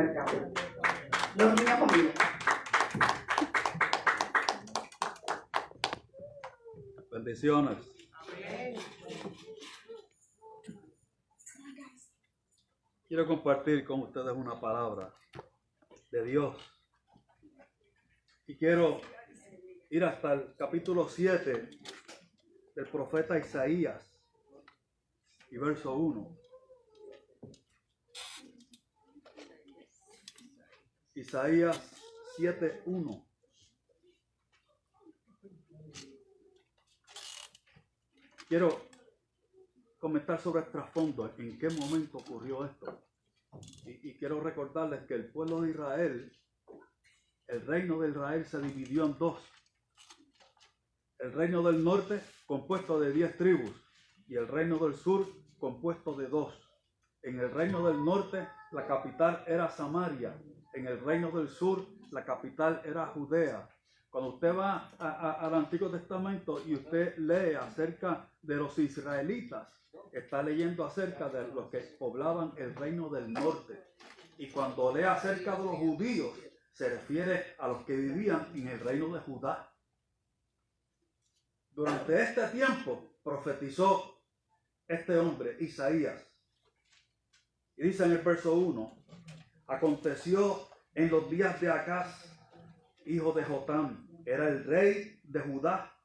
mercado. Los niños conmigo. Bendiciones. Quiero compartir con ustedes una palabra de Dios. Y quiero ir hasta el capítulo 7 del profeta Isaías y verso 1. Isaías 7:1. Quiero comentar sobre el trasfondo, en qué momento ocurrió esto. Y quiero recordarles que el pueblo de Israel, el reino de Israel se dividió en dos. El reino del norte compuesto de 10 tribus y el reino del sur compuesto de 2. En el reino del norte la capital era Samaria. En el reino del sur la capital era Judea. Cuando usted va al Antiguo Testamento y usted lee acerca de los israelitas, está leyendo acerca de los que poblaban el reino del norte. Y cuando lee acerca de los judíos, se refiere a los que vivían en el reino de Judá. Durante este tiempo profetizó este hombre, Isaías. Y dice en el verso 1, aconteció en los días de Acaz, hijo de Jotam, era el rey de Judá,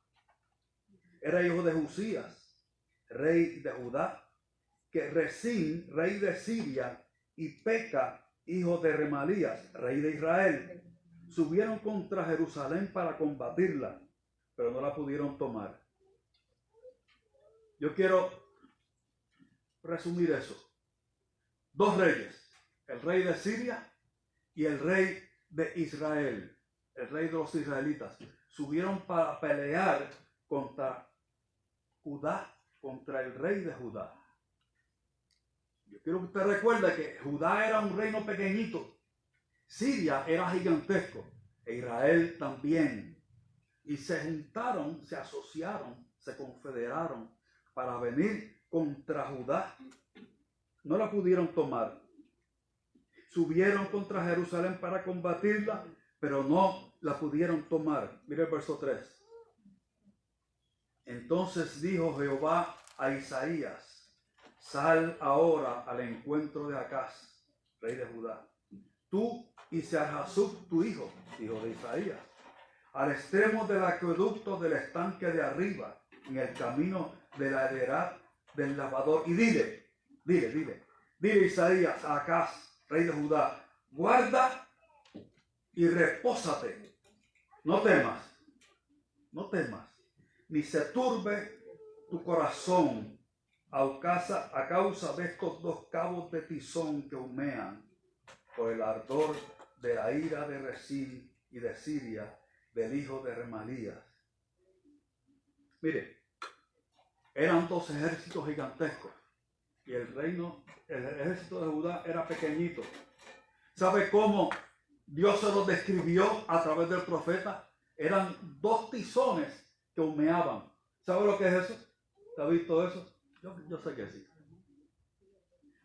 era hijo de Josías, rey de Judá, que Resín, rey de Siria, y Peca, hijo de Remalías, rey de Israel, subieron contra Jerusalén para combatirla, pero no la pudieron tomar. Yo quiero resumir eso. Dos reyes, el rey de Siria y el rey de Israel, el rey de los israelitas, subieron para pelear contra Judá, contra el rey de Judá. Yo quiero que usted recuerde que Judá era un reino pequeñito, Siria era gigantesco, e Israel también. Y se juntaron, se asociaron, se confederaron para venir contra Judá. No la pudieron tomar. Subieron contra Jerusalén para combatirla, pero no la pudieron tomar. Mire el verso 3. Entonces dijo Jehová a Isaías, sal ahora al encuentro de Acaz, rey de Judá, tú y Sarhasub tu hijo de Isaías, al extremo del acueducto del estanque de arriba, en el camino de la heredad del lavador, y dile Isaías a Acaz, rey de Judá, guarda y repósate, no temas, ni se turbe tu corazón a causa de estos dos cabos de tizón que humean por el ardor de la ira de Resín y de Siria, del hijo de Remalías. Mire, eran dos ejércitos gigantescos y el ejército de Judá era pequeñito. ¿Sabe cómo Dios se lo describió a través del profeta? Eran dos tizones que humeaban. ¿Sabe lo que es eso? ¿Se ha visto eso? Yo sé que sí.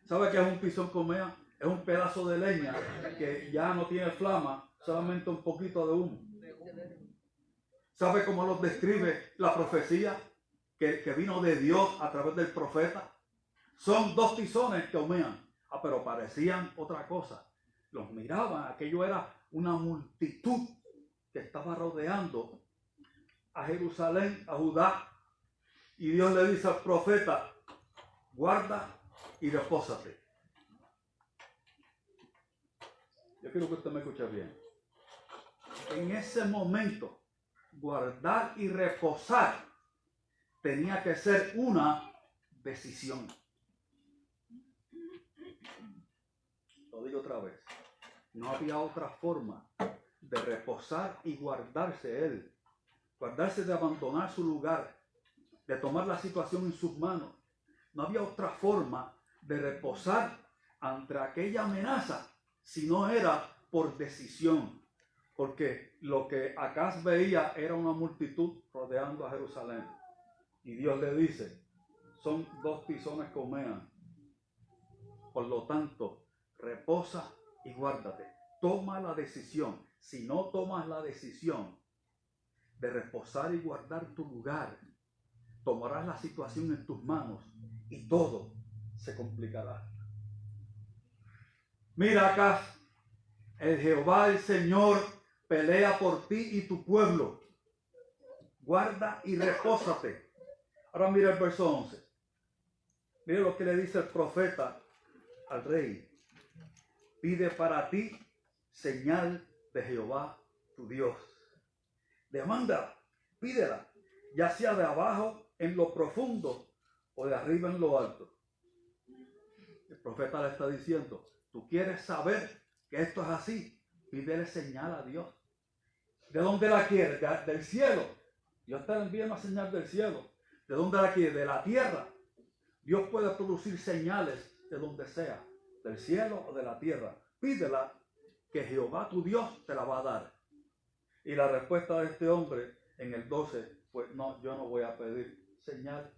¿Sabe qué es un tizón que humea? Es un pedazo de leña que ya no tiene flama, solamente un poquito de humo. ¿Sabe cómo lo describe la profecía que vino de Dios a través del profeta? Son dos tizones que humean, pero parecían otra cosa. Los miraban, aquello era una multitud que estaba rodeando a Jerusalén, a Judá. Y Dios le dice al profeta, guarda y repósate. Yo quiero que usted me escuche bien. En ese momento, guardar y reposar tenía que ser una decisión. Lo digo otra vez. No había otra forma de reposar y guardarse él. Guardarse de abandonar su lugar, de tomar la situación en sus manos. No había otra forma de reposar ante aquella amenaza si no era por decisión. Porque lo que Acaz veía era una multitud rodeando a Jerusalén. Y Dios le dice, son dos tizones que humean. Por lo tanto, reposa y guárdate. Toma la decisión. Si no tomas la decisión de reposar y guardar tu lugar, tomarás la situación en tus manos y todo se complicará. Mira acá, el Jehová, el Señor, pelea por ti y tu pueblo. Guarda y repósate. Ahora mira el verso 11. Mira lo que le dice el profeta al rey. Pide para ti señal de Jehová tu Dios. Demanda, pídela, ya sea de abajo en lo profundo o de arriba en lo alto. El profeta le está diciendo, tú quieres saber que esto es así, pídele señal a Dios. ¿De dónde la quieres? Del cielo. Dios te envía una señal del cielo. ¿De dónde la quieres? De la tierra. Dios puede producir señales de donde sea, del cielo o de la tierra. Pídela, que Jehová tu Dios te la va a dar. Y la respuesta de este hombre en el 12, pues no, yo no voy a pedir señal,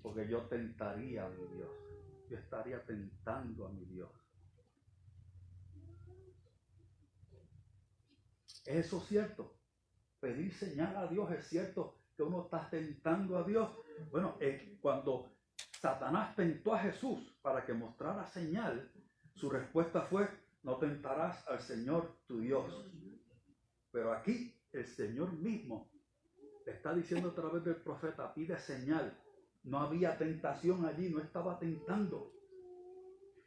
porque yo tentaría a mi Dios. Yo estaría tentando a mi Dios. ¿Es eso cierto? Pedir señal a Dios, ¿es cierto que uno está tentando a Dios? Bueno, cuando Satanás tentó a Jesús para que mostrara señal, su respuesta fue, no tentarás al Señor tu Dios. Pero aquí el Señor mismo le está diciendo a través del profeta, pide señal. No había tentación allí, no estaba tentando.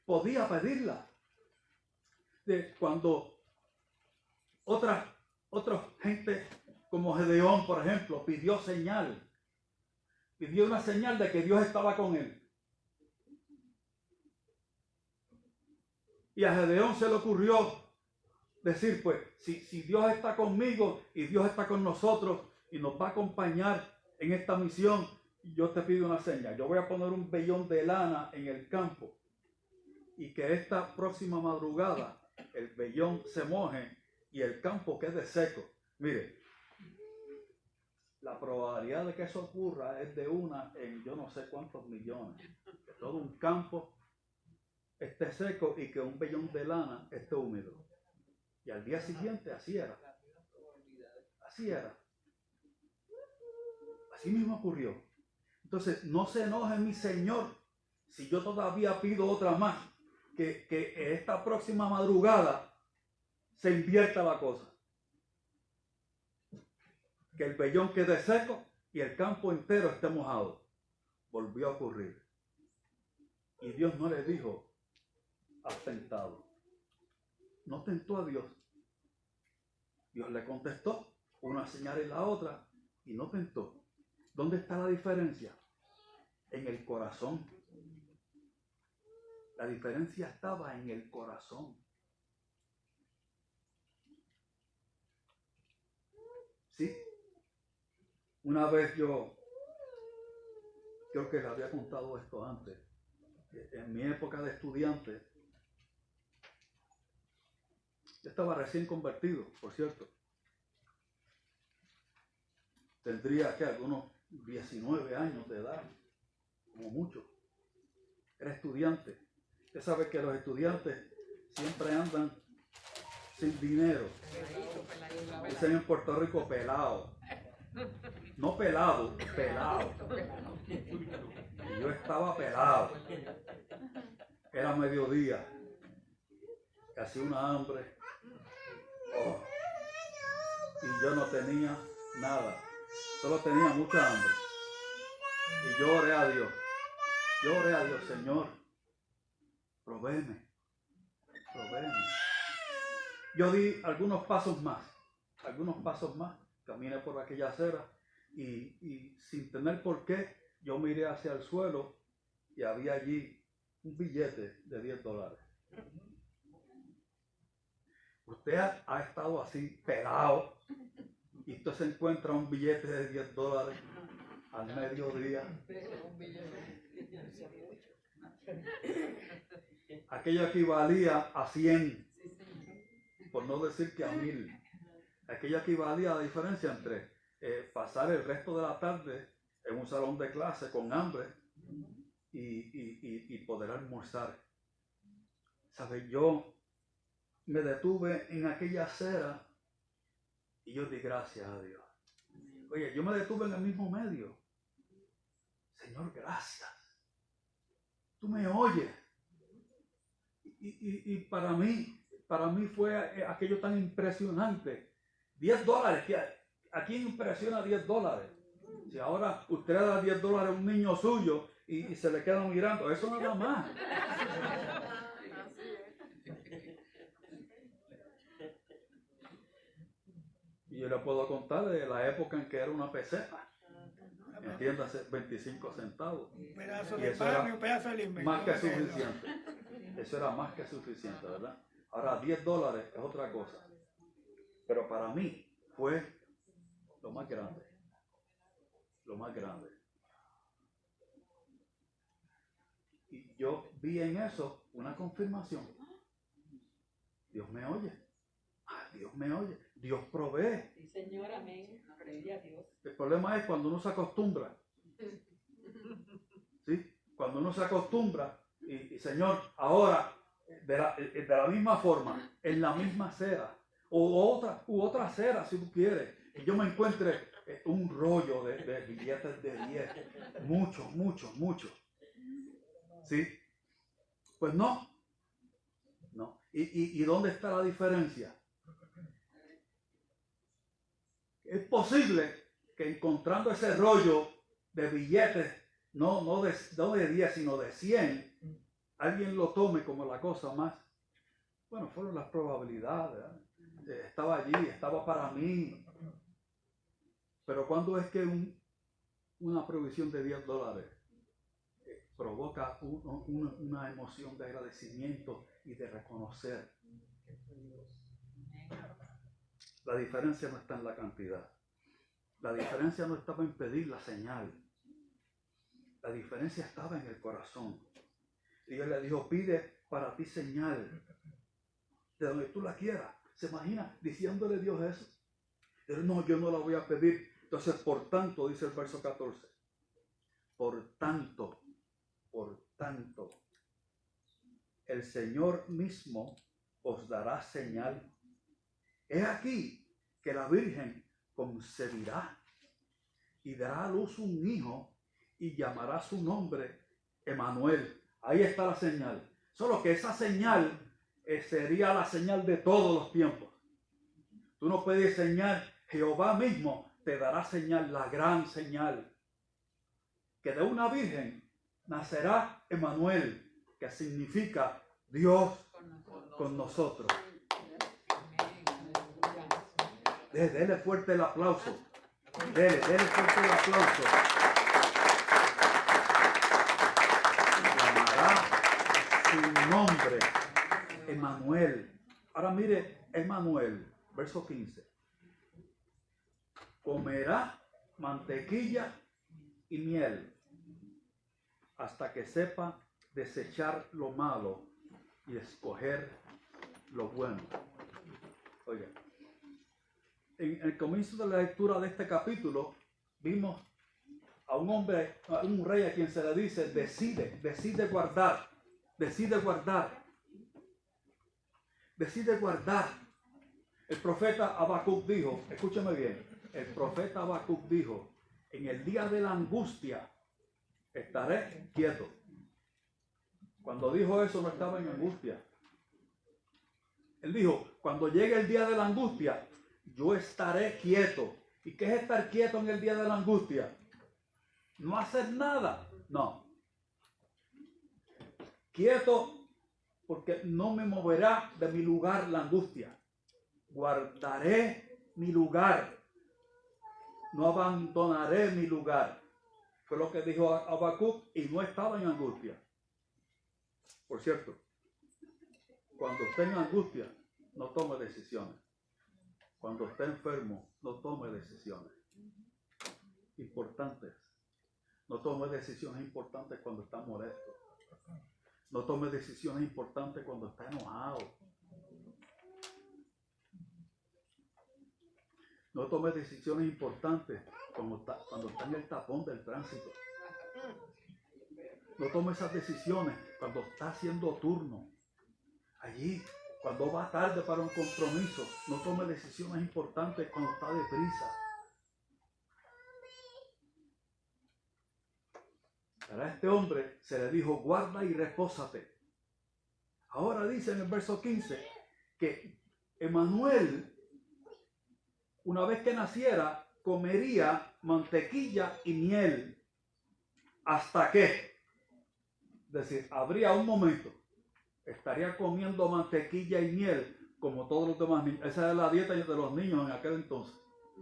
Podía pedirla. Cuando otra gente como Gedeón, por ejemplo, pidió señal. Pidió una señal de que Dios estaba con él. Y a Gedeón se le ocurrió decir, pues, si Dios está conmigo y Dios está con nosotros y nos va a acompañar en esta misión, yo te pido una señal. Yo voy a poner un vellón de lana en el campo y que esta próxima madrugada el vellón se moje y el campo quede seco. Mire, la probabilidad de que eso ocurra es de una en yo no sé cuántos millones. Que todo un campo esté seco y que un vellón de lana esté húmedo. Y al día siguiente así era. Así era. Así mismo ocurrió. Entonces, no se enoje mi Señor si yo todavía pido otra más. Que esta próxima madrugada se invierta la cosa. Que el vellón quede seco y el campo entero esté mojado. Volvió a ocurrir. Y Dios no le dijo, has tentado. No tentó a Dios. Dios le contestó una señal y la otra y no tentó. ¿Dónde está la diferencia? En el corazón. La diferencia estaba en el corazón. Sí. Una vez yo creo que le había contado esto antes. En mi época de estudiante, yo estaba recién convertido, por cierto. Tendría que algunos 19 años de edad, como mucho. Era estudiante. Usted sabe que los estudiantes siempre andan sin dinero. Dicen en Puerto Rico pelado. No pelado, pelado. Y yo estaba pelado. Era mediodía. Hacía una hambre. Oh. Y yo no tenía nada. Solo tenía mucha hambre. Y yo oré a Dios. Yo oré a Dios, Señor, provéeme. Yo di algunos pasos más. Caminé por aquella acera y sin tener por qué, yo miré hacia el suelo y había allí un billete de $10. Usted ha estado así pelado y usted se encuentra un billete de $10 al mediodía. Aquello equivalía a 100, por no decir que a 1000. Aquello equivalía a la diferencia entre pasar el resto de la tarde en un salón de clase con hambre y poder almorzar. ¿Sabe? Yo me detuve en aquella acera y yo di gracias a Dios. Oye, yo me detuve en el mismo medio. Señor, gracias. Tú me oyes. Y para mí fue aquello tan impresionante. $10. ¿A quién impresiona $10? Si ahora usted le da $10 a un niño suyo y se le queda mirando, eso nada más. Y yo le puedo contar de la época en que era una peseta. Entiéndase, 25 centavos. Un pedazo Y de eso pan era y un pedazo de alimento. más que suficiente. Eso era más que suficiente, ¿verdad? Ahora $10 es otra cosa. Pero para mí fue lo más grande. Lo más grande. Y yo vi en eso una confirmación. Dios me oye. Dios me oye. Dios provee. Sí, Señor, amén. Gloria a Dios. El problema es cuando uno se acostumbra. ¿Sí? Cuando uno se acostumbra y Señor, ahora de la misma forma, en la misma acera, u otra acera si tú quieres, y yo me encuentre un rollo de billetes de 10, mucho. ¿Sí? Pues no. ¿Y dónde está la diferencia? Es posible que encontrando ese rollo de billetes, no de 10, sino de 100, alguien lo tome como la cosa más. Bueno, fueron las probabilidades, ¿verdad? Estaba allí, estaba para mí. Pero ¿cuándo es que una provisión de $10 provoca una emoción de agradecimiento y de reconocer? La diferencia no está en la cantidad. La diferencia no estaba en pedir la señal. La diferencia estaba en el corazón. Y Dios le dijo, pide para ti señal de donde tú la quieras. ¿Se imagina diciéndole Dios eso? Pero no, yo no la voy a pedir. Entonces, por tanto, dice el verso 14, por tanto, el Señor mismo os dará señal. He aquí que la Virgen concebirá y dará a luz un hijo y llamará su nombre Emmanuel. Ahí está la señal. Solo que esa señal sería la señal de todos los tiempos. Tú no puedes señal, Jehová mismo te dará señal, la gran señal. Que de una virgen nacerá Emmanuel, que significa Dios con nosotros. Dele fuerte el aplauso. Dele fuerte el aplauso. Llamará su nombre Emmanuel. Ahora mire, Emmanuel, verso 15. Comerá mantequilla y miel hasta que sepa desechar lo malo y escoger lo bueno. Oiga, en el comienzo de la lectura de este capítulo vimos a un hombre, a un rey a quien se le dice decide guardar. El profeta Habacuc dijo, escúchame bien, el profeta Habacuc dijo, en el día de la angustia estaré quieto. Cuando dijo eso no estaba en angustia. Él dijo, cuando llegue el día de la angustia, yo estaré quieto. ¿Y qué es estar quieto en el día de la angustia? No hacer nada. No. Quieto porque no me moverá de mi lugar la angustia. Guardaré mi lugar. No abandonaré mi lugar. Fue lo que dijo Habacuc y no estaba en angustia. Por cierto, cuando esté en angustia, no tome decisiones. Cuando esté enfermo, no tome decisiones importantes. No tome decisiones importantes cuando está molesto. No tome decisiones importantes cuando está enojado. No tome decisiones importantes cuando está en el tapón del tránsito. No tome esas decisiones cuando está haciendo turno. Allí, Cuando va tarde para un compromiso, no tome decisiones importantes cuando está deprisa. Pero a este hombre se le dijo, guarda y repósate. Ahora dice en el verso 15 que Emanuel, una vez que naciera, comería mantequilla y miel. ¿Hasta qué? Es decir, habría un momento, estaría comiendo mantequilla y miel como todos los demás niños. Esa era la dieta de los niños en aquel entonces.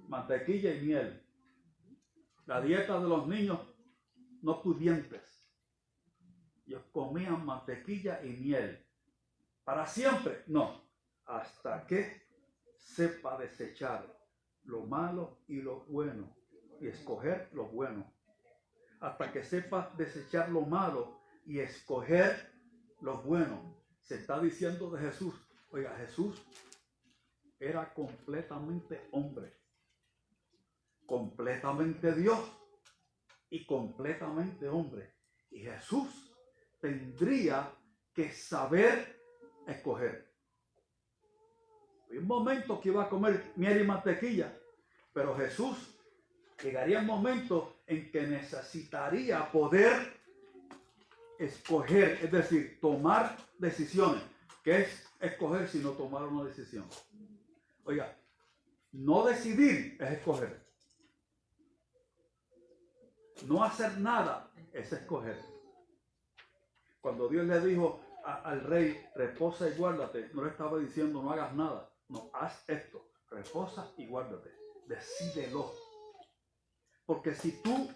Mantequilla y miel. La dieta de los niños no pudientes. Ellos comían mantequilla y miel. ¿Para siempre? No. Hasta que sepa desechar lo malo y lo bueno y escoger lo bueno. Hasta que sepa desechar lo malo y escoger lo bueno. Se está diciendo de Jesús. Oiga, Jesús era completamente hombre, completamente Dios y completamente hombre. Y Jesús tendría que saber escoger. Hay un momento que iba a comer miel y mantequilla, pero Jesús llegaría un momento en que necesitaría poder escoger, es decir, tomar decisiones. ¿Qué es escoger sino tomar una decisión? Oiga, no decidir es escoger. No hacer nada es escoger. Cuando Dios le dijo al rey, reposa y guárdate, no le estaba diciendo no hagas nada. No, haz esto, reposa y guárdate. Decídelo. Porque si tú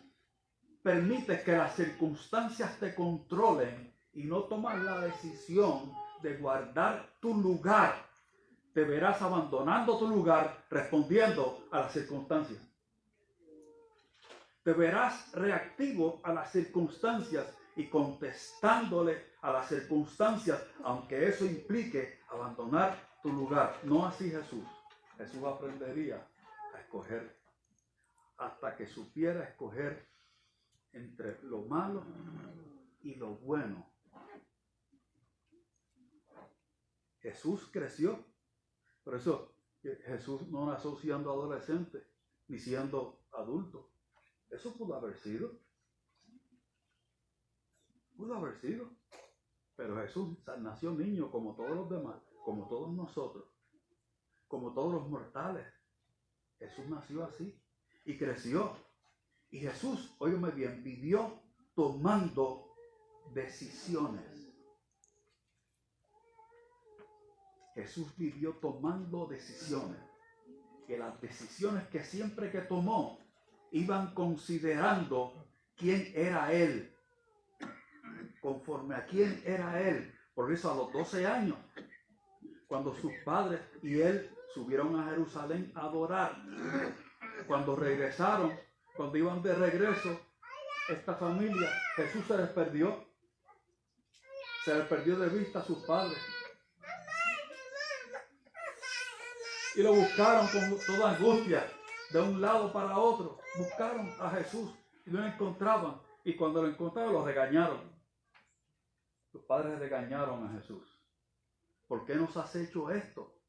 permites que las circunstancias te controlen y no tomas la decisión de guardar tu lugar, te verás abandonando tu lugar respondiendo a las circunstancias. Te verás reactivo a las circunstancias y contestándole a las circunstancias, aunque eso implique abandonar tu lugar. No así Jesús. Jesús aprendería a escoger hasta que supiera escoger entre lo malo y lo bueno. Jesús creció. Por eso Jesús no nació siendo adolescente ni siendo adulto. Eso pudo haber sido. Pudo haber sido. Pero Jesús nació niño como todos los demás, como todos nosotros, como todos los mortales. Jesús nació así y creció. Y Jesús, óyeme bien, vivió tomando decisiones. Jesús vivió tomando decisiones. Que las decisiones que siempre que tomó iban considerando quién era Él. Conforme a quién era Él. Por eso a los 12 años, cuando sus padres y Él subieron a Jerusalén a adorar, cuando regresaron, cuando iban de regreso, esta familia, Jesús se les perdió de vista a sus padres. Y lo buscaron con toda angustia, de un lado para otro. Buscaron a Jesús y no lo encontraban. Y cuando lo encontraron, lo regañaron. Los padres regañaron a Jesús. ¿Por qué nos has hecho esto?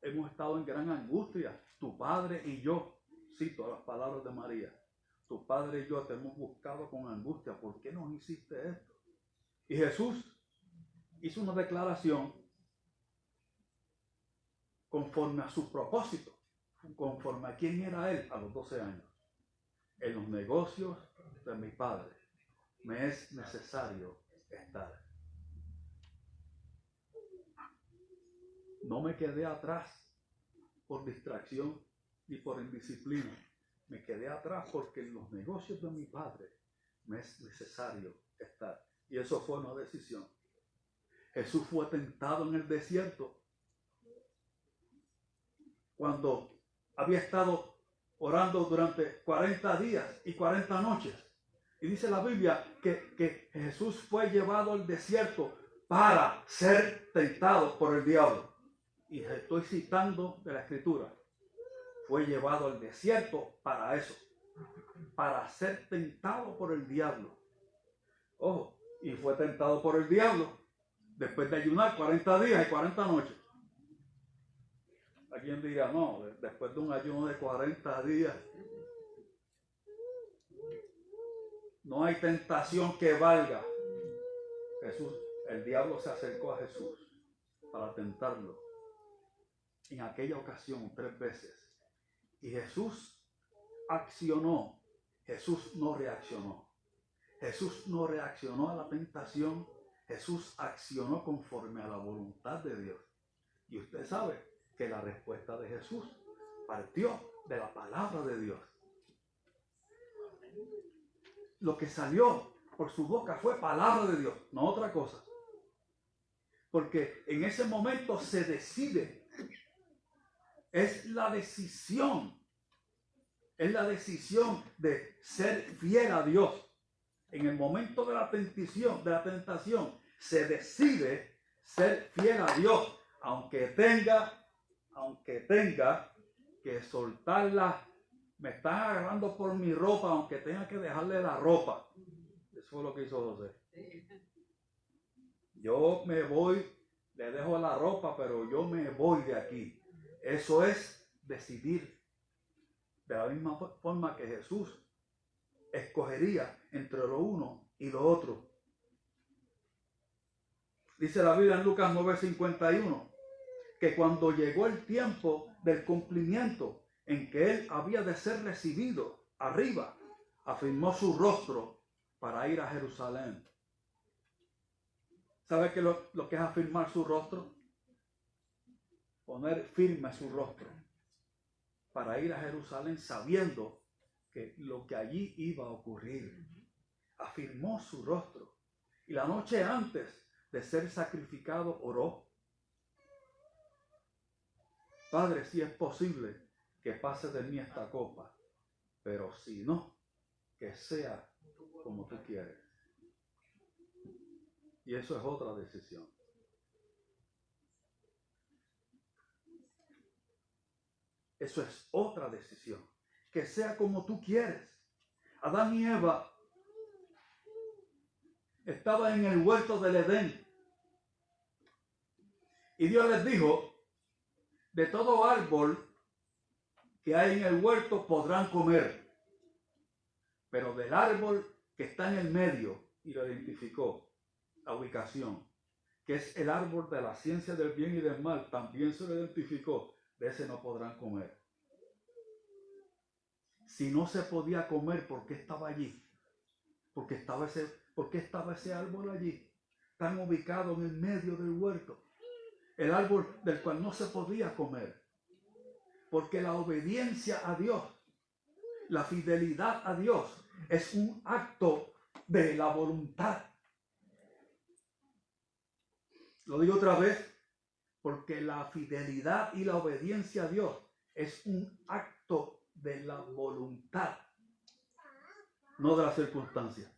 Hemos estado en gran angustia, tu padre y yo. Cito las palabras de María. Tu padre y yo te hemos buscado con angustia. ¿Por qué nos hiciste esto? Y Jesús hizo una declaración conforme a su propósito, conforme a quién era Él a los 12 años. En los negocios de mi padre me es necesario estar. No me quedé atrás por distracción ni por indisciplina. Me quedé atrás porque en los negocios de mi padre me es necesario estar. Y eso fue una decisión. Jesús fue tentado en el desierto cuando había estado orando durante 40 días y 40 noches. Y dice la Biblia que Jesús fue llevado al desierto para ser tentado por el diablo. Y estoy citando de la Escritura. Fue llevado al desierto para eso, para ser tentado por el diablo. Ojo, y fue tentado por el diablo después de ayunar 40 días y 40 noches. Alguien dirá, no, después de un ayuno de 40 días, no hay tentación que valga. Jesús, el diablo se acercó a Jesús para tentarlo. En aquella ocasión 3 veces. Y Jesús accionó. Jesús no reaccionó. Jesús no reaccionó a la tentación. Jesús accionó conforme a la voluntad de Dios. Y usted sabe que la respuesta de Jesús partió de la palabra de Dios. Lo que salió por su boca fue palabra de Dios, no otra cosa. Porque en ese momento se decide. Es la decisión. Es la decisión de ser fiel a Dios. En el momento de la tentación, se decide ser fiel a Dios, aunque tenga que soltarla. Me están agarrando por mi ropa, aunque tenga que dejarle la ropa. Eso fue lo que hizo José. Yo me voy, le dejo la ropa, pero yo me voy de aquí. Eso es decidir. De la misma forma que Jesús escogería entre lo uno y lo otro. Dice la Biblia en Lucas 9:51 que cuando llegó el tiempo del cumplimiento en que él había de ser recibido arriba, afirmó su rostro para ir a Jerusalén. ¿Sabe qué lo que es afirmar su rostro? Poner firme su rostro para ir a Jerusalén sabiendo que lo que allí iba a ocurrir. Afirmó su rostro. Y la noche antes de ser sacrificado oró: Padre, si es posible que pase de mí esta copa, pero si no, que sea como tú quieres. Y eso es otra decisión. Eso es otra decisión. Que sea como tú quieres. Adán y Eva estaban en el huerto del Edén. Y Dios les dijo: de todo árbol que hay en el huerto podrán comer, pero del árbol que está en el medio, y lo identificó, la ubicación, que es el árbol de la ciencia del bien y del mal, también se lo identificó, de ese no podrán comer. Si no se podía comer, ¿por qué estaba allí? ¿Por qué estaba ese árbol allí, tan ubicado en el medio del huerto? El árbol del cual no se podía comer. Porque la obediencia a Dios, la fidelidad a Dios, es un acto de la voluntad. Lo digo otra vez, porque la fidelidad y la obediencia a Dios es un acto de la voluntad, no de las circunstancias.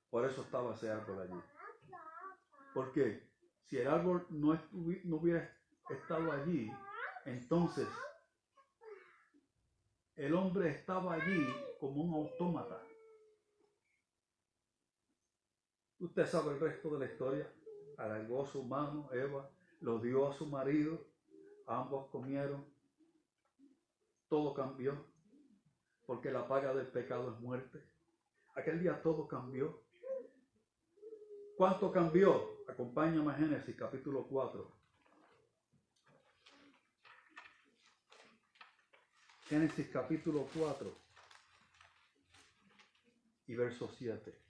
Por eso estaba ese árbol allí. Porque si el árbol no hubiera estado allí, entonces el hombre estaba allí como un autómata. Usted sabe el resto de la historia. Alargó su mano, Eva, lo dio a su marido, ambos comieron, todo cambió, porque la paga del pecado es muerte. Aquel día todo cambió. ¿Cuánto cambió? Acompáñame a Génesis capítulo 4. Génesis capítulo 4 y verso 7.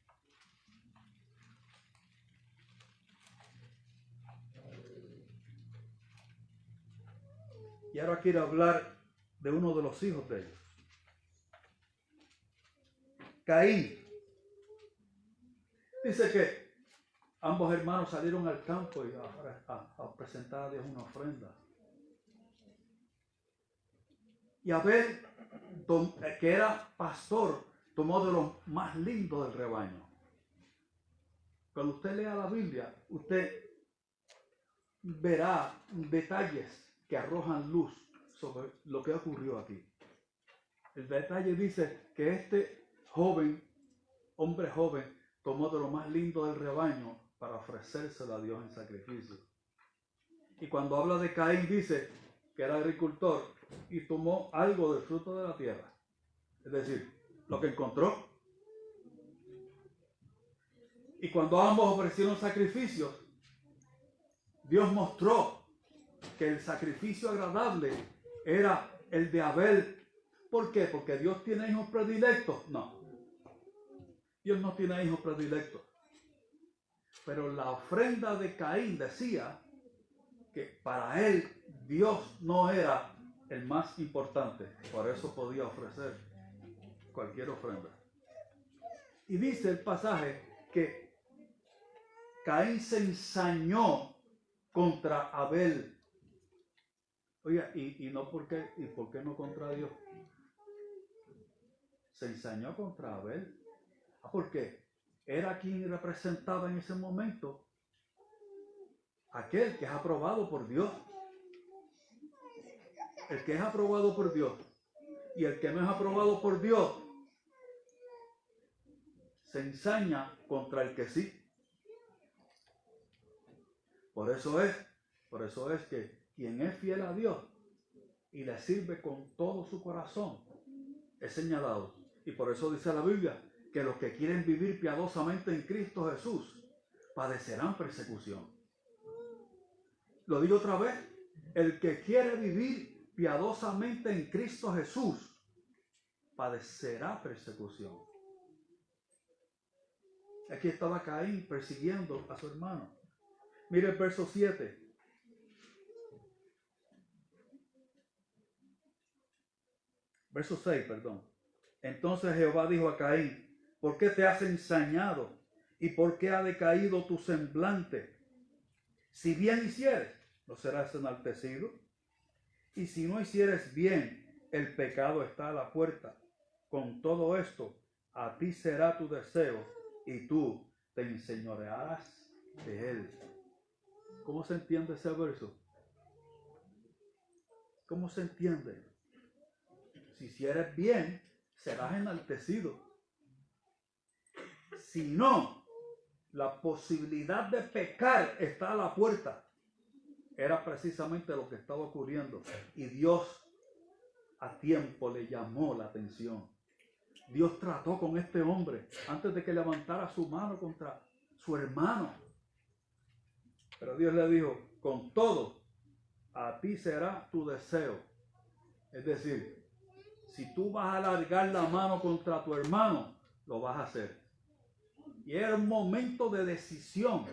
Y ahora quiero hablar de uno de los hijos de ellos. Caín. Dice que ambos hermanos salieron al campo y a presentar a Dios una ofrenda. Y Abel, que era pastor, tomó de lo más lindo del rebaño. Cuando usted lea la Biblia, usted verá detalles que arrojan luz sobre lo que ocurrió aquí. El detalle dice que este hombre joven, tomó de lo más lindo del rebaño para ofrecérselo a Dios en sacrificio. Y cuando habla de Caín dice que era agricultor y tomó algo del fruto de la tierra. Es decir, lo que encontró. Y cuando ambos ofrecieron sacrificios, Dios mostró que el sacrificio agradable era el de Abel. ¿Por qué? ¿Porque Dios tiene hijos predilectos? No. Dios no tiene hijos predilectos. Pero la ofrenda de Caín decía que para él Dios no era el más importante. Por eso podía ofrecer cualquier ofrenda. Y dice el pasaje que Caín se ensañó contra Abel. Oiga, ¿y por qué no contra Dios? Se ensañó contra Abel. Porque era quien representaba en ese momento aquel que es aprobado por Dios. El que es aprobado por Dios y el que no es aprobado por Dios se ensaña contra el que sí. Por eso es que quien es fiel a Dios y le sirve con todo su corazón es señalado. Y por eso dice la Biblia que los que quieren vivir piadosamente en Cristo Jesús padecerán persecución. Lo digo otra vez, el que quiere vivir piadosamente en Cristo Jesús padecerá persecución. Aquí estaba Caín persiguiendo a su hermano. Mire el verso 7. Verso 6, perdón. Entonces Jehová dijo a Caín: ¿por qué te has ensañado? ¿Y por qué ha decaído tu semblante? Si bien hicieres, no serás enaltecido. Y si no hicieres bien, el pecado está a la puerta. Con todo esto, a ti será tu deseo, y tú te enseñorearás de él. ¿Cómo se entiende ese verso? ¿Cómo se entiende? Si hicieres bien, serás enaltecido. Si no, la posibilidad de pecar está a la puerta. Era precisamente lo que estaba ocurriendo. Y Dios a tiempo le llamó la atención. Dios trató con este hombre antes de que levantara su mano contra su hermano. Pero Dios le dijo: con todo, a ti será tu deseo. Es decir, si tú vas a alargar la mano contra tu hermano, lo vas a hacer. Y era un momento de decisión.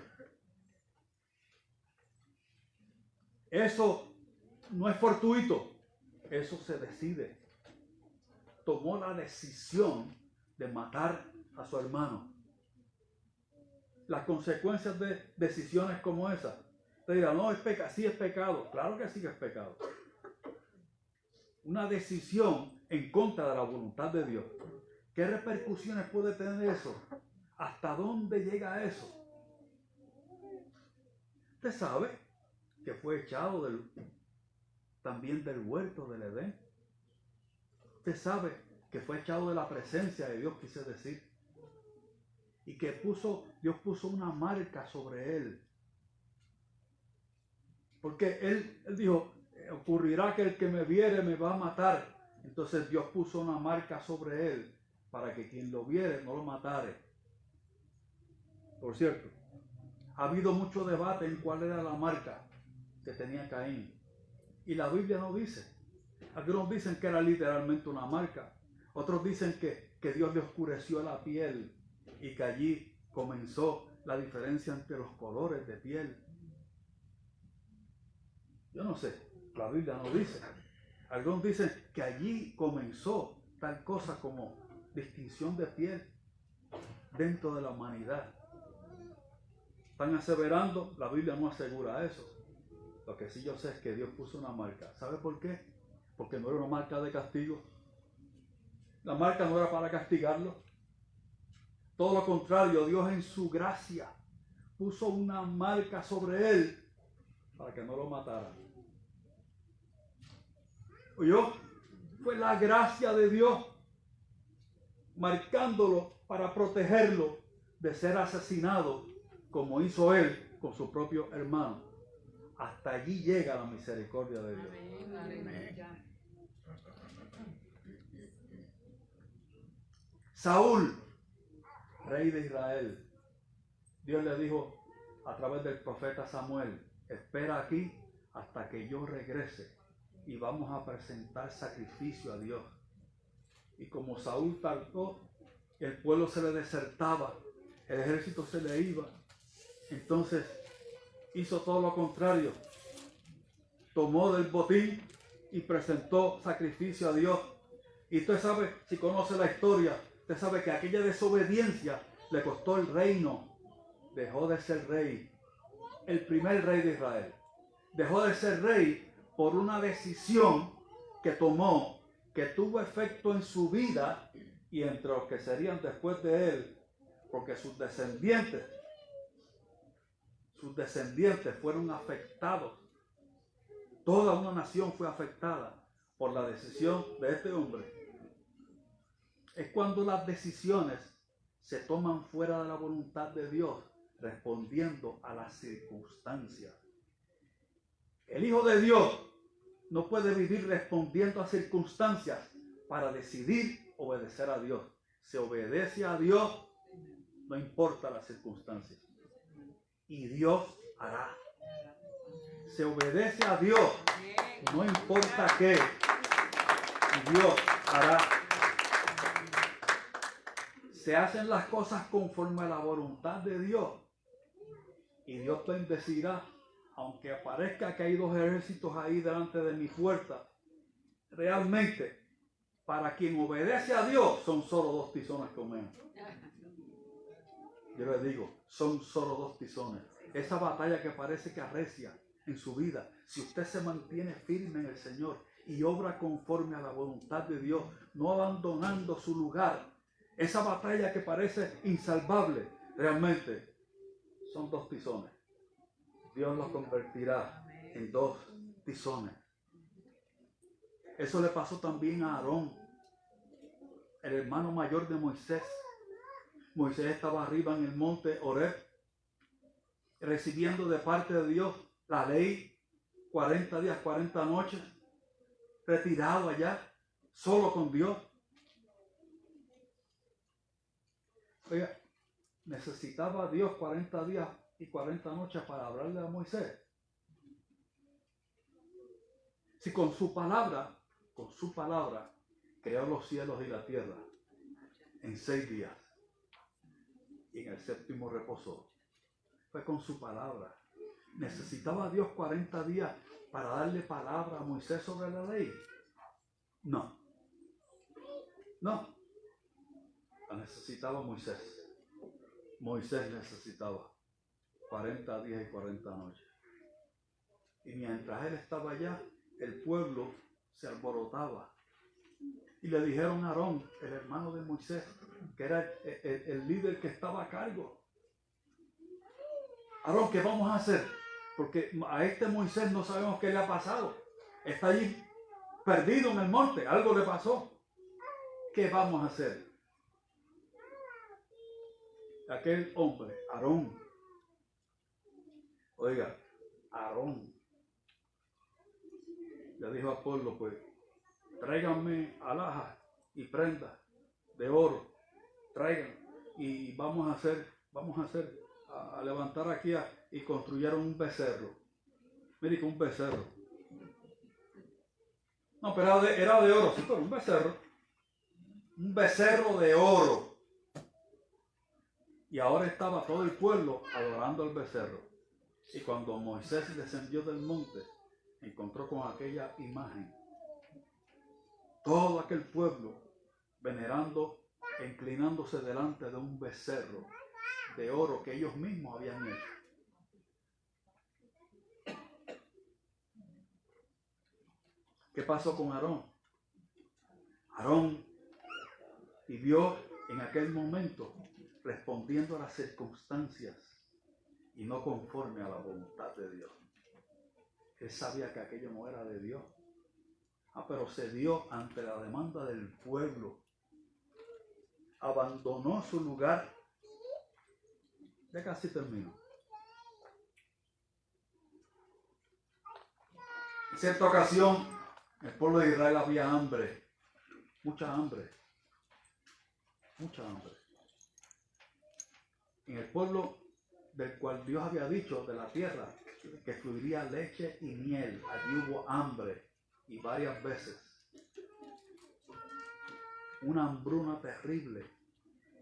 Eso no es fortuito, eso se decide. Tomó la decisión de matar a su hermano. Las consecuencias de decisiones como esa, te dirán: no, es pecado. Sí es pecado. Claro que sí que es pecado. Una decisión en contra de la voluntad de Dios. ¿Qué repercusiones puede tener eso? ¿Hasta dónde llega eso? Usted sabe que fue echado también del huerto del Edén. Usted sabe que fue echado de la presencia de Dios, quise decir. Y que Dios puso una marca sobre él. Porque él dijo: ocurrirá que el que me viere me va a matar. Entonces Dios puso una marca sobre él para que quien lo viere no lo matare. Por cierto, ha habido mucho debate en cuál era la marca que tenía Caín. Y la Biblia no dice. Algunos dicen que era literalmente una marca. Otros dicen que Dios le oscureció la piel y que allí comenzó la diferencia entre los colores de piel. Yo no sé, la Biblia no dice. Algunos dicen que allí comenzó tal cosa como distinción de piel dentro de la humanidad. Están aseverando, la Biblia no asegura eso. Lo que sí yo sé es que Dios puso una marca. ¿Sabe por qué? Porque no era una marca de castigo. La marca no era para castigarlo. Todo lo contrario, Dios en su gracia puso una marca sobre él para que no lo mataran. ¿Oyó? Fue la gracia de Dios marcándolo para protegerlo de ser asesinado como hizo él con su propio hermano. Hasta allí llega la misericordia de Dios. Amén. Aleluya. Saúl, rey de Israel, Dios le dijo a través del profeta Samuel, espera aquí hasta que yo regrese y vamos a presentar sacrificio a Dios. Y como Saúl tardó, el pueblo se le desertaba, el ejército se le iba, entonces hizo todo lo contrario, tomó del botín y presentó sacrificio a Dios. Y usted sabe, si conoce la historia, usted sabe que aquella desobediencia le costó el reino. Dejó de ser rey, el primer rey de Israel. Dejó de ser rey por una decisión que tomó, que tuvo efecto en su vida y entre los que serían después de él, porque sus descendientes fueron afectados. Toda una nación fue afectada por la decisión de este hombre. Es cuando las decisiones se toman fuera de la voluntad de Dios, respondiendo a las circunstancias. El Hijo de Dios no puede vivir respondiendo a circunstancias para decidir obedecer a Dios. Se obedece a Dios, no importa las circunstancias. Y Dios hará. Se obedece a Dios, no importa qué. Y Dios hará. Se hacen las cosas conforme a la voluntad de Dios. Y Dios bendecirá, aunque aparezca que hay dos ejércitos ahí delante de mi puerta. Realmente, para quien obedece a Dios, son solo dos tizones que humean. Yo les digo, son solo dos tizones. Esa batalla que parece que arrecia en su vida, si usted se mantiene firme en el Señor y obra conforme a la voluntad de Dios, no abandonando su lugar, esa batalla que parece insalvable, realmente son dos tizones. Dios los convertirá en dos tizones. Eso le pasó también a Aarón, el hermano mayor de Moisés. Moisés estaba arriba en el monte Horeb, recibiendo de parte de Dios la ley, 40 días, 40 noches, retirado allá, solo con Dios. Oiga, necesitaba Dios 40 días y 40 noches para hablarle a Moisés. Si con su palabra, creó los cielos y la tierra en 6 días y en el séptimo reposó. Fue con su palabra. ¿Necesitaba Dios 40 días para darle palabra a Moisés sobre la ley? No. La necesitaba Moisés. Moisés necesitaba 40 días y 40 noches. Y mientras él estaba allá, el pueblo se alborotaba. Y le dijeron a Aarón, el hermano de Moisés, que era el líder que estaba a cargo: Aarón, ¿qué vamos a hacer? Porque a este Moisés no sabemos qué le ha pasado. Está allí perdido en el monte, algo le pasó. ¿Qué vamos a hacer? Aquel hombre, Aarón, oiga, Aarón le dijo al pueblo, pues, tráiganme alhajas y prendas de oro, traigan, y vamos a levantar aquí y construyeron un becerro. Mire que un becerro. No, pero era de oro, sí, pero un becerro. Un becerro de oro. Y ahora estaba todo el pueblo adorando al becerro. Y cuando Moisés descendió del monte, encontró con aquella imagen. Todo aquel pueblo venerando, inclinándose delante de un becerro de oro que ellos mismos habían hecho. ¿Qué pasó con Aarón? Aarón vivió en aquel momento respondiendo a las circunstancias y no conforme a la voluntad de Dios. Él sabía que aquello no era de Dios. Pero se dio ante la demanda del pueblo. Abandonó su lugar. Ya casi termino. En cierta ocasión, en el pueblo de Israel había hambre, mucha hambre, mucha hambre. En el pueblo del cual Dios había dicho, de la tierra, que fluiría leche y miel, allí hubo hambre y varias veces. Una hambruna terrible.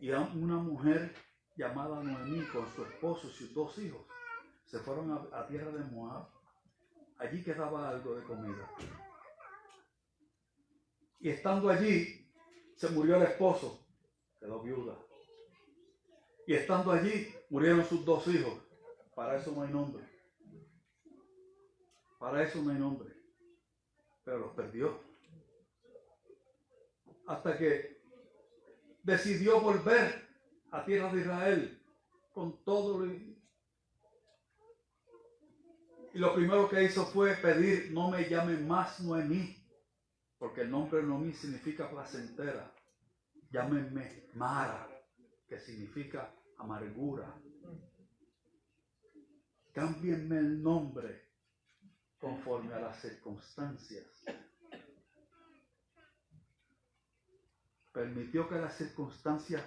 Y una mujer llamada Noemí con su esposo y sus 2 hijos se fueron a tierra de Moab. Allí quedaba algo de comida. Y estando allí, se murió el esposo, quedó viuda. Y estando allí, murieron sus 2 hijos. Para eso no hay nombre. Para eso no hay nombre. Pero los perdió. Hasta que decidió volver a tierra de Israel con todo. Y lo primero que hizo fue pedir: no me llamen más Noemí, porque el nombre Noemí significa placentera. Llámenme Mara, que significa amargura. Cámbienme el nombre conforme a las circunstancias. Permitió que las circunstancias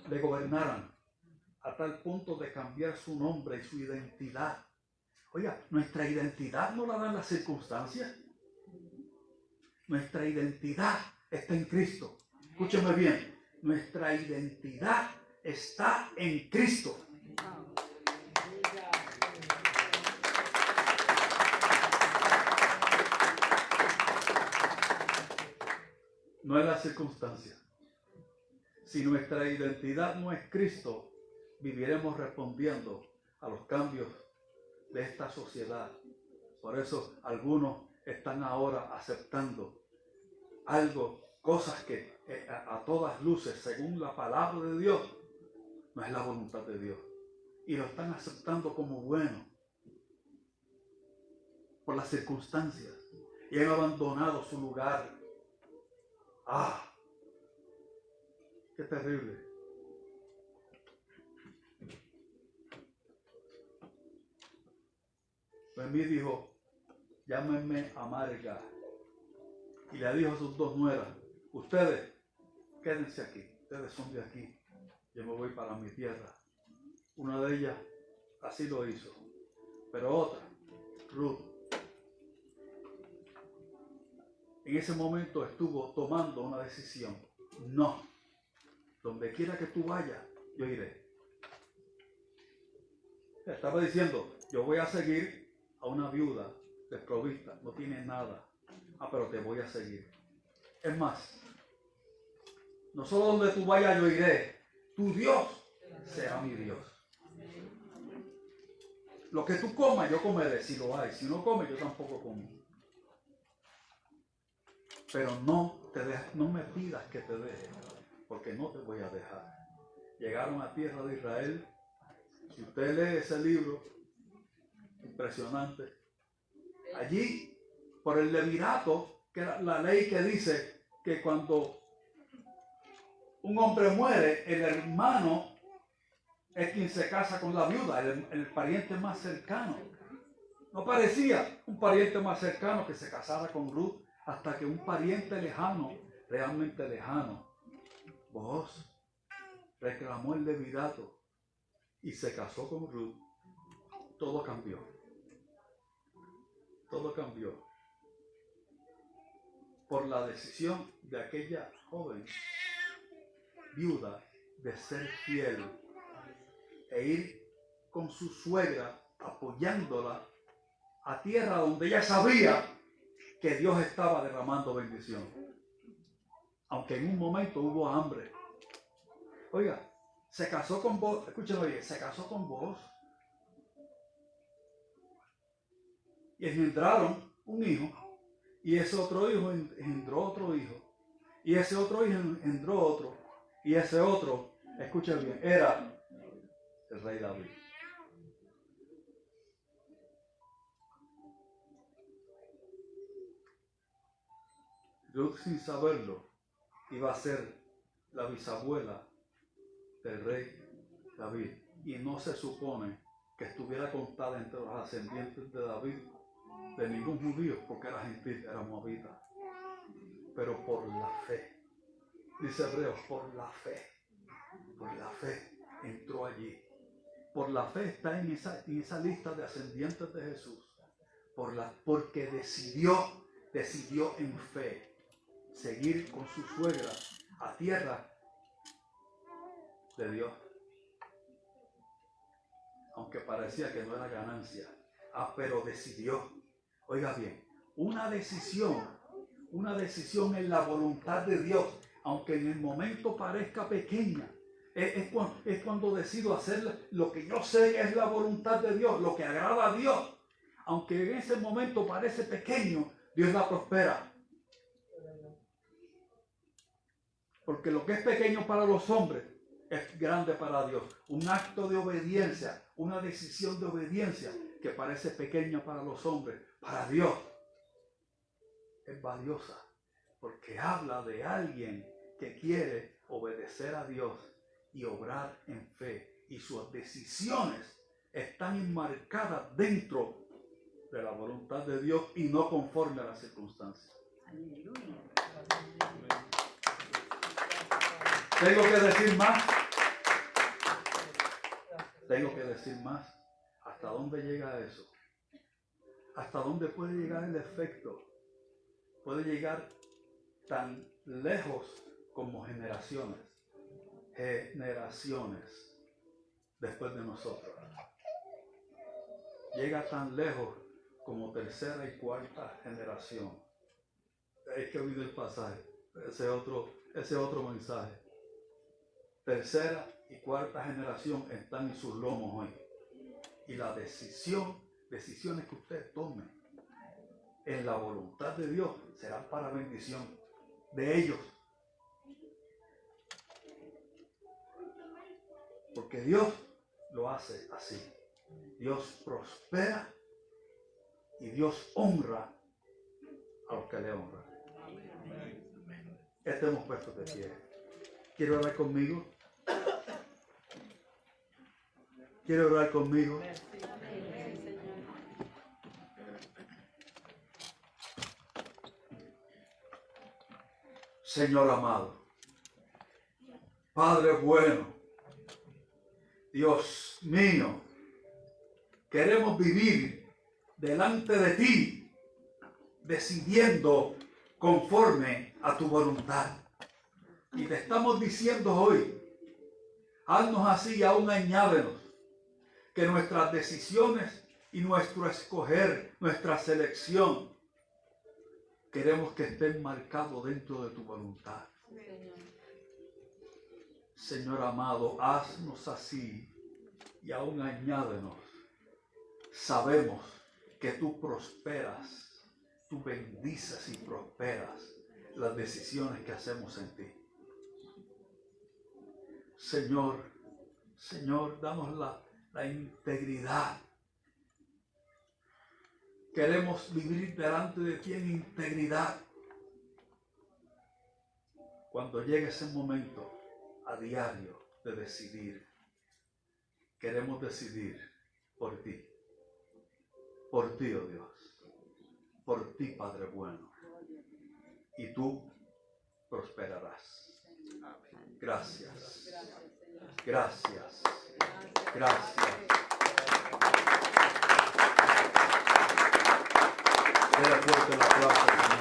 le gobernaran a tal punto de cambiar su nombre y su identidad. Oiga, nuestra identidad no la dan las circunstancias. Nuestra identidad está en Cristo. Escúcheme bien, nuestra identidad está en Cristo. No es la circunstancia. Si nuestra identidad no es Cristo, viviremos respondiendo a los cambios de esta sociedad. Por eso algunos están ahora aceptando cosas que a todas luces, según la palabra de Dios, no es la voluntad de Dios. Y lo están aceptando como bueno por las circunstancias. Y han abandonado su lugar. ¡Ah! ¡Qué terrible! Noemí dijo: llámenme amarga. Y le dijo a sus 2 nueras: ustedes quédense aquí, ustedes son de aquí, yo me voy para mi tierra. Una de ellas así lo hizo, pero otra, Ruth, en ese momento estuvo tomando una decisión. No, donde quiera que tú vayas, yo iré. Estaba diciendo: yo voy a seguir a una viuda desprovista, no tiene nada. Pero te voy a seguir. Es más, no solo donde tú vayas yo iré, tu Dios será mi Dios. Lo que tú comas yo comeré, si lo hay. Si no comes yo tampoco como. Pero no me pidas que te deje, porque no te voy a dejar. Llegaron a tierra de Israel. Si usted lee ese libro, impresionante. Allí, por el levirato, que es la ley que dice que cuando un hombre muere, el hermano es quien se casa con la viuda, el pariente más cercano. No parecía un pariente más cercano que se casara con Ruth, hasta que un pariente lejano, realmente lejano, Booz, reclamó el levirato y se casó con Ruth. Todo cambió. Todo cambió. Por la decisión de aquella joven viuda de ser fiel e ir con su suegra apoyándola a tierra donde ella sabía que Dios estaba derramando bendición. Aunque en un momento hubo hambre. Oiga, se casó con Booz, escúchame bien, se casó con Booz y engendraron un hijo. Y ese otro hijo engendró otro hijo. Y ese otro hijo engendró otro. Y ese otro, escuchen bien, era el rey David. Ruth, sin saberlo, iba a ser la bisabuela del rey David. Y no se supone que estuviera contada entre los ascendientes de David, de ningún judío, porque era gentil, era moabita. Pero por la fe, dice Hebreos, por la fe entró allí. Por la fe está en esa lista de ascendientes de Jesús. Porque decidió en fe seguir con su suegra a tierra de Dios. Aunque parecía que no era ganancia. Pero decidió. Oiga bien, una decisión en la voluntad de Dios, aunque en el momento parezca pequeña, es cuando decido hacer lo que yo sé es la voluntad de Dios, lo que agrada a Dios. Aunque en ese momento parece pequeño, Dios la prospera. Porque lo que es pequeño para los hombres es grande para Dios. Un acto de obediencia, una decisión de obediencia que parece pequeña para los hombres, para Dios es valiosa. Porque habla de alguien que quiere obedecer a Dios y obrar en fe. Y sus decisiones están enmarcadas dentro de la voluntad de Dios y no conforme a las circunstancias. Aleluya. Tengo que decir más. Tengo que decir más. ¿Hasta dónde llega eso? ¿Hasta dónde puede llegar el efecto? Puede llegar tan lejos como generaciones después de nosotros. Llega tan lejos como tercera y cuarta generación. Hay que oír el pasaje, ese otro mensaje. Tercera y cuarta generación están en sus lomos hoy. Y la decisiones que usted tome en la voluntad de Dios serán para bendición de ellos. Porque Dios lo hace así. Dios prospera y Dios honra a los que le honran. Estemos puestos de pie. ¿Quiere orar conmigo? ¿Quiere orar conmigo? Señor amado, Padre bueno, Dios mío, queremos vivir delante de ti, decidiendo conforme a tu voluntad. Y te estamos diciendo hoy, haznos así y aún añádenos, que nuestras decisiones y nuestro escoger, nuestra selección, queremos que estén marcados dentro de tu voluntad. Señor amado, haznos así y aún añádenos. Sabemos que tú prosperas, tú bendices y prosperas las decisiones que hacemos en ti. Señor, danos la integridad. Queremos vivir delante de ti en integridad. Cuando llegue ese momento a diario de decidir, queremos decidir por ti, oh Dios, por ti, Padre bueno, y tú prosperarás. Gracias, gracias, gracias. Dale fuerte el aplauso.